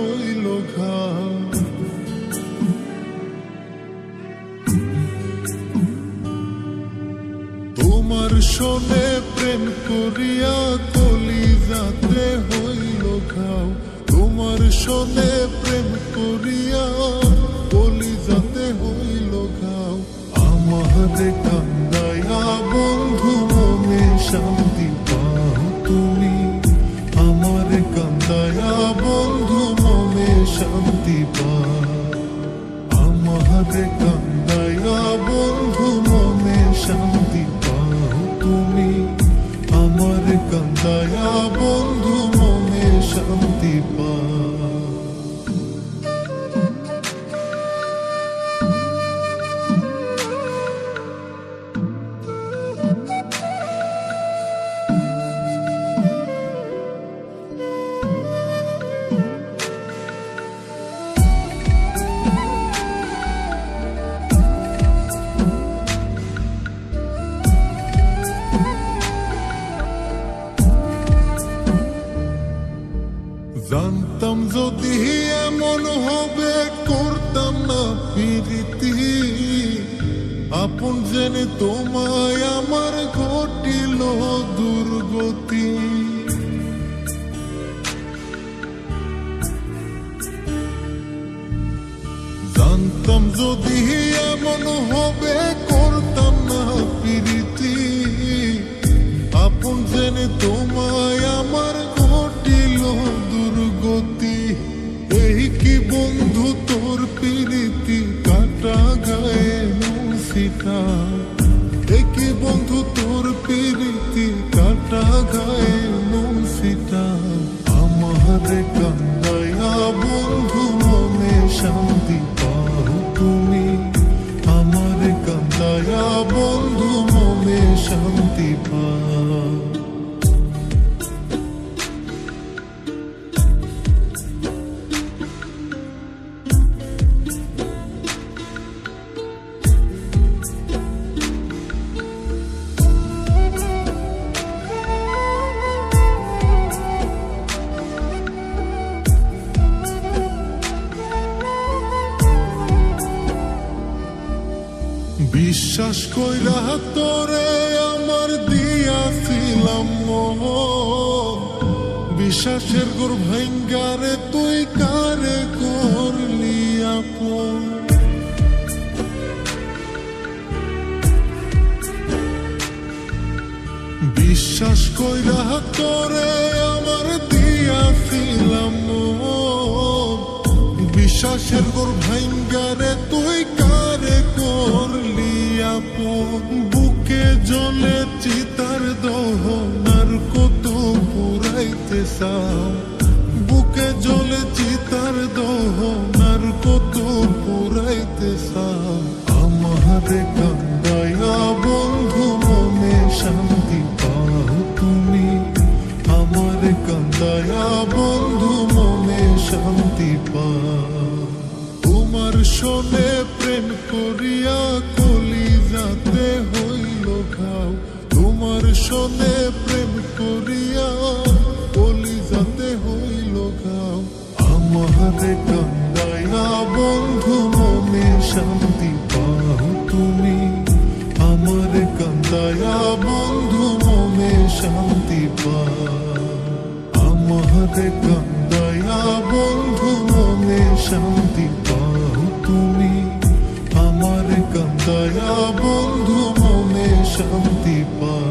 হইল ঘাও। তোমার শোনে প্রেম করিয়া কলিজাতে হইল ঘাও। তোমার শোনে প্রেম করিয়া কলিজাতে হইল ঘাও। আমারে কান্দাইয়া বন্ধু মনে শান্তি পাও তুমি। আমারে কান্দাইয়া বন্ধু মনে শান্তি পাও। আমারে কান্দাইয়া বন্ধু মনে শান্তি পাও তুমি। আমারে কান্দাইয়া বন্ধু মনে শান্তি পাও। জানতাম যদি এমন হবে করতাম না প্রীতি। আপন জেনে তোমায় আমার ঘটিল দুর্গতি। জানতাম যদি এমন হবে করতাম না প্রীতি। আপন জেনে তোমায় আমার ঘটিল দুর্গতি। এই কি বন্ধু তোর প্রীতি কাটা গায়ে নুন ছিটা। এই কি বন্ধু তোর প্রীতি কাটা গায়ে নুন ছিটা। আমারে কান্দাইয়া বন্ধু মনে শান্তি পাও তুমি। আমারে কান্দাইয়া বন্ধু মনে শান্তি পাও। বিশ্বাস কইরা তোরে আমার দিয়াছিলাম মন। বিশ্বাসের গোর ভাঙ্গারে তুই কারে করলি আপন। বিশ্বাস কইরা তোরে আমার দিয়াছিলাম মন। বিশ্বাসের গোর ভাঙ্গারে তুই কারে করলি আপন। বুকে জলে চিতার দহন আর কত পুরাইতে চাও। বুকে জলে চিতার দহন আর কত পুরাইতে চাও। আমারে কান্দাইয়া বন্ধু মনে শান্তি পাও তুমি। আমারে কান্দাইয়া বন্ধু মনে শান্তি পাও। তোমার শোনে প্রেম করিয়া কলিজাতে হইল ঘাও। তোমার শোনে প্রেম করিয়া কলিজাতে হইল ঘাও। আমারে কান্দাইয়া বন্ধু মনে শান্তি পাও তুমি। আমারে কান্দাইয়া বন্ধু মনে শান্তি পাও। আমারে কান্দাইয়া বন্ধু মনে শান্তি পাও তুমি। আমারে কান্দাইয়া বন্ধু মনে শান্তি পাও।